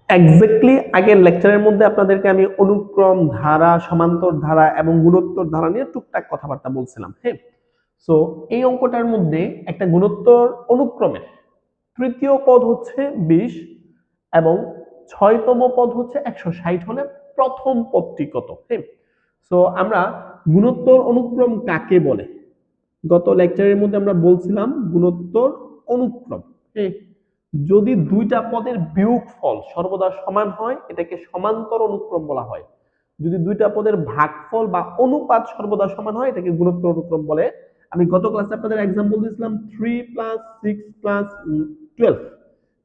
Exactly আগের লেকচারের মধ্যে আপনাদেরকে আমি অনুক্রম ধারা, সমান্তর ধারা এবং গুণোত্তর ধারা নিয়ে টুকটাক কথাবার্তা বলছিলাম। হ্যাঁ, সো এই অঙ্কটার মধ্যে একটা গুণোত্তর অনুক্রমের তৃতীয় পদ হচ্ছে 20 এবং 6তম পদ হচ্ছে 160 হলে প্রথম পদটি কত? হ্যাঁ, সো আমরা গুণোত্তর অনুক্রম কাকে বলে গত লেকচারের মধ্যে আমরা বলছিলাম গুণোত্তর অনুক্রম। হ্যাঁ, যদি দুইটা পদের বিয়োগফল সর্বদা সমান হয় এটাকে সমান্তর অনুক্রম বলা হয়। যদি দুইটা পদের ভাগফল বা অনুপাত সর্বদা সমান হয় এটাকে গুণোত্তর অনুক্রম বলে। আমি গত ক্লাসে আপনাদের एग्जांपल দিয়েছিলাম 3 + 6 + 12।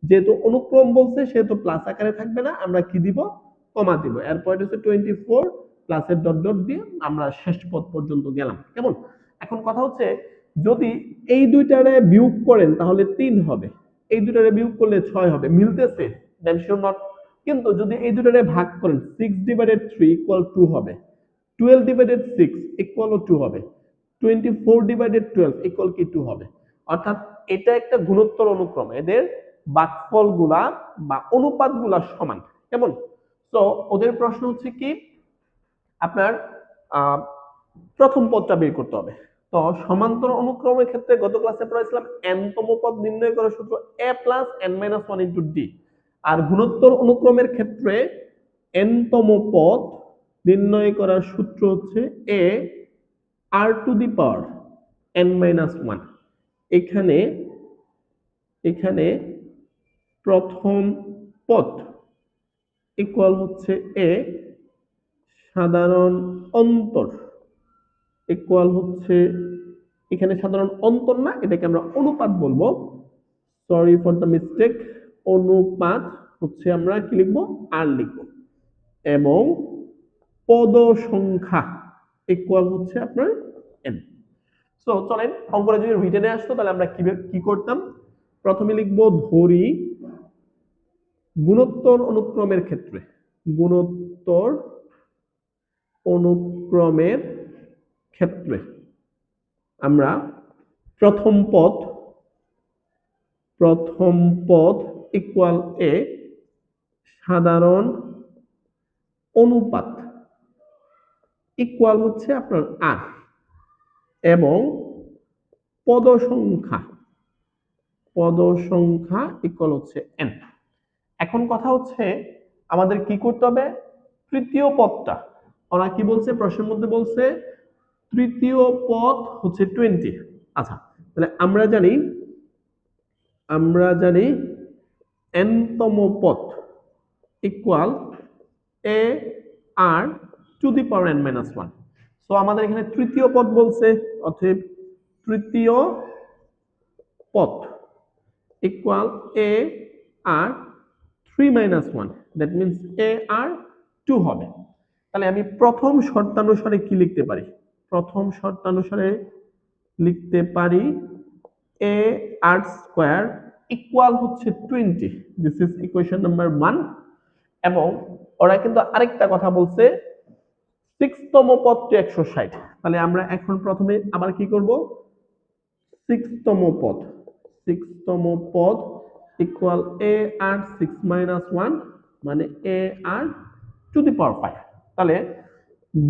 যেহেতু অনুক্রম বলছে সেহেতু প্লাস আকারে থাকবে না, আমরা কি দিব? কমা দিব। এরপর হচ্ছে 24 প্লাসের ডট ডট দিয়ে আমরা শেষ পদ পর্যন্ত গেলাম। কেমন? এখন কথা হচ্ছে যদি এই দুইটারে বিয়োগ করেন তাহলে 3 হবে, এই দুইটারে বিয়োগ করলে 6 হবে, মিলতেছে? দেন শিওর নট। কিন্তু যদি এই দুইটারে ভাগ করেন 6/3 = 2 হবে, 12/6 = 2 হবে, 24/12 = 2 হবে। অর্থাৎ এটা একটা গুণোত্তর অনুক্রম, এদের ভাগফলগুলা বা অনুপাতগুলা সমান। কেমন? তো ওদের প্রশ্ন হচ্ছে কি আপনার প্রথম পদটা বের করতে হবে। তো সমান্তর অনুক্রমের ক্ষেত্রে গত ক্লাসে পড়াইছিলাম n-তম পদ নির্ণয় করার সূত্র a + n-1 * d। আর গুণোত্তর অনুক্রমের ক্ষেত্রে n-তম পদ নির্ণয় করার সূত্র হচ্ছে a r⁴ n-1। এখানে এখানে প্রথম পদ ইকুয়াল হচ্ছে a সাধারণ অন্তর ইকুয়াল হচ্ছে, এখানে সাধারণ অন্তর না, এটাকে আমরা অনুপাত বলবো, সরি ফর দ্য মিস্টেক। অনুপাত হচ্ছে আমরা কি লিখবো? আর লিখবো। এবং পদ সংখ্যা ইকুয়াল হচ্ছে আপনার n। সো চলেন অঙ্কটা যদি রিটেনে আসতো তাহলে আমরা কি করতাম? প্রথমে লিখবো ধরি গুণোত্তর অনুক্রমের ক্ষেত্রে, গুণোত্তর অনুক্রমের ক্ষেত্রে আমরা প্রথম পদ ইকুয়াল a সাধারণ অনুপাত ইকুয়াল হচ্ছে আপনার r এবং পদ সংখ্যা ইকুয়াল হচ্ছে n। এখন কথা হচ্ছে আমাদের কি করতে হবে? তৃতীয় পদটা, ওরা কি বলছে প্রশ্নের মধ্যে বলছে তৃতীয় পদ হচ্ছে 20। আচ্ছা, তাহলে আমরা জানি n-তম পদ ইকুয়াল a r⁴n-1। সো আমাদের এখানে তৃতীয় পদ বলছে, অতএব তৃতীয় পদ equal a r⁴ that means a r2 হবে। তাহলে আমি প্রথম শর্তানুসারে কি লিখতে পারি? প্রথম শর্তানুসারে লিখতে পারি a r² ইকুয়াল হচ্ছে 20। This is equation number 1। এবং ওরা কিন্তু আরেকটা কথা বলছে 6তম পদটি 160। তাহলে আমরা এখন প্রথমে আবার কি করব? 6তম পদ ইকুয়াল a r6 - 1 মানে a r⁵। তাহলে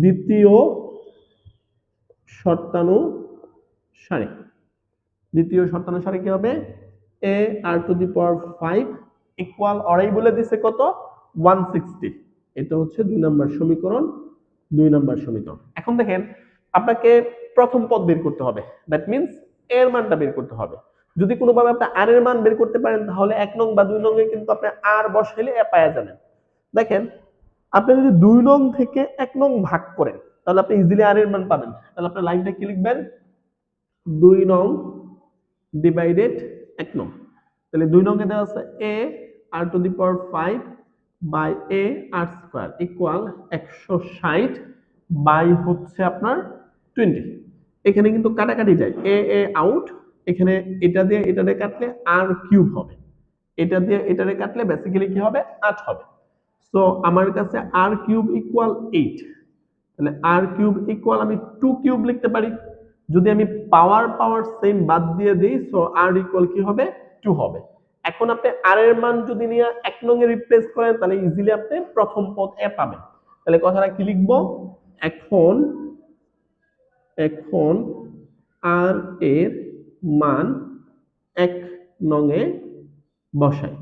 দ্বিতীয় শর্তানুসারে কি হবে? a r⁵ ইকুয়াল অরাই বলে দিছে কত? 160। এটা হচ্ছে 2 নম্বর সমীকরণ। এখন দেখেন আপনাকে প্রথম পদ বের করতে হবে, দ্যাট মিন্স এর মানটা বের করতে হবে। যদি কোনোভাবে আপনি আর এর মান বের করতে পারেন তাহলে 1 নং বা 2 নং এ কিন্তু আপনি আর বসাইলে এ পাওয়া যাবেন। দেখেন আপনি যদি 2 নং থেকে 1 নং ভাগ করেন তাহলে আপনি ইজিলি আর এর মান পাবেন। তাহলে আপনি লাইনটা কি লিখবেন? 2 নং ডিভাইডেড 1 নং। তাহলে 2 নং এ দেওয়া আছে a r⁵ by a r² equal 160 by হচ্ছে আপনার 20। এখানে কিন্তু কাটাকাটি যায়, a আউট, এখানে এটা দিয়ে এটারে কাটলে r³ হবে, এটা দিয়ে এটারে কাটলে বেসিক্যালি কি হবে? 8 হবে। সো আমার কাছে r³ ইকুয়াল 8। তাহলে r³ ইকুয়াল আমি 2³ লিখতে পারি। যদি আমি পাওয়ার সেম বাদ দিয়ে দেই, সো r ইকুয়াল কি হবে? 2 হবে। এখন আপনি আর এর মান যদি নিয়ে 1 নং এ রিপ্লেস করেন তাহলে ইজিলি আপনি প্রথম পদ এ পাবেন। তাহলে কথাটা কি লিখবো? এখন এখন আর এর মান 1 নং এ বসাই।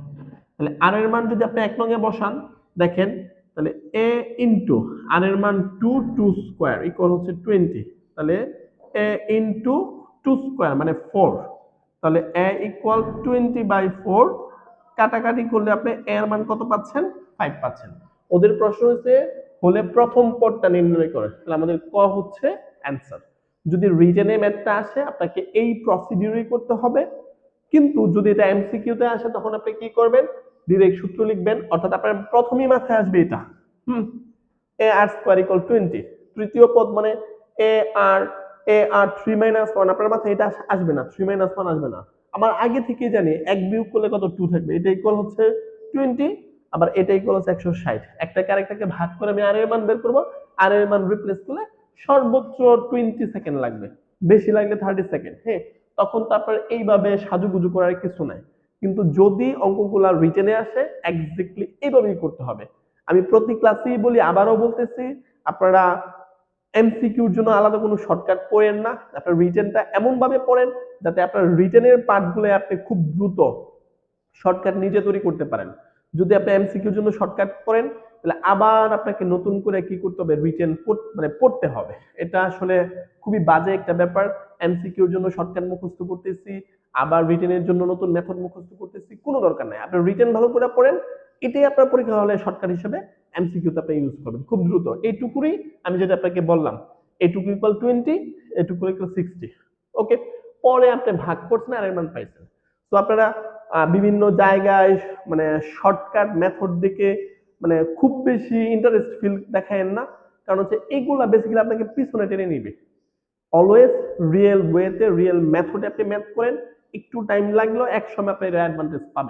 তাহলে আর এর মান যদি আপনি 1 নং এ বসান, দেখেন তাহলে a ইনটু আর এর মান 2 2 স্কয়ার ইকুয়াল হচ্ছে 20। তাহলে a ইনটু 2 স্কয়ার মানে 4। তাহলে a ইকুয়াল 20/4, কাটাকাটি করলে আপনি a এর মান কত পাচ্ছেন? 5 পাচ্ছেন। ওদের প্রশ্ন হচ্ছে হলে প্রথম পদটা নির্ণয় করে। তাহলে আমাদের ক হচ্ছে অ্যানসার। যদি রিটেনে ম্যাথটা আসে আপনাকে এই প্রসিডিউরই করতে হবে, কিন্তু যদি এটা এমসিকিউতে আসে তখন আপনি কি করবেন? ডিরেক্ট সূত্র লিখবেন, অর্থাৎ আপনার প্রথমেই মাথায় আসবে এটা। এ আর স্কয়ার ইকুয়াল 20। তৃতীয় পদ মানে এ আর 3 - 1, আপনার মাথায় এটা আসবে না, 3 - 1 আসবে না। আমার আগে থেকে জানি এক বিয়োগ করলে কত 2 থাকবে, এটা ইকুয়াল হচ্ছে 20, আবার এটা ইকুয়াল হচ্ছে 160। একটাকে আরেকটাকে ভাগ করে আমি আর এর মান বের করব, আর এর মান রিপ্লেস করলে সর্বোচ্চ 20 সেকেন্ড লাগবে, বেশি লাগলে 30 সেকেন্ড। হ্যাঁ, তখন তো আপনার এইভাবে সাজুগুজু করার কিছু নাই। কিন্তু যদি অঙ্কগুলা রিটেনে আসে এক্স্যাক্টলি এইভাবেই করতে হবে। আমি প্রতি ক্লাসেই বলি, আবারও বলতেছি, আপনারা এমসিকিউর জন্য আলাদা কোনো শর্টকাট পড়েন না, আপনার রিটেনটা এমন ভাবে পড়েন যাতে আপনার রিটেনের পার্টগুলো আপনি খুব দ্রুত শর্টকাট নিজে তৈরি করতে পারেন। যদি আপনি এমসিকিউর জন্য শর্টকাট পড়েন তাহলে আবার আপনাকে নতুন করে কি করতে হবে? রিটেন মানে পড়তে হবে। এটা আসলে খুবই বাজে একটা ব্যাপার। এমসিকিউর জন্য শর্টকাট মুখস্থ করতেছি, আবার রিটেনের জন্য নতুন মেথড মুখস্থ করতেছি, কোনো দরকার নাই। আপনি রিটেন ভালো করে পড়েন, এটাই আপনার পরীক্ষা হলে শর্টকাট হিসেবে এমসিকিউতে আপনি ইউজ করবেন খুব দ্রুত। এইটুকুই আমি যেটা আপনাকে বললাম, এইটুকু ইকুয়াল 20, এইটুকু ইকুয়াল 60। ওকে, পরে আপনি ভাগ করছেন আর এর মান পাইছেন। তো আপনারা বিভিন্ন জায়গায় মানে শর্টকাট মেথড দেখে মানে খুব বেশি ইন্টারেস্ট ফিল দেখায়েন না, কারণ হচ্ছে এগুলা বেসিক্যালি আপনাকে পিছনে টেনে নিবে। অলওয়েজ রিয়েল ওয়েতে রিয়েল মেথডে আপনি ম্যাথ করেন, একটু টাইম লাগলো এক সময় আপনি এর অ্যাডভান্টেজ পাবেন।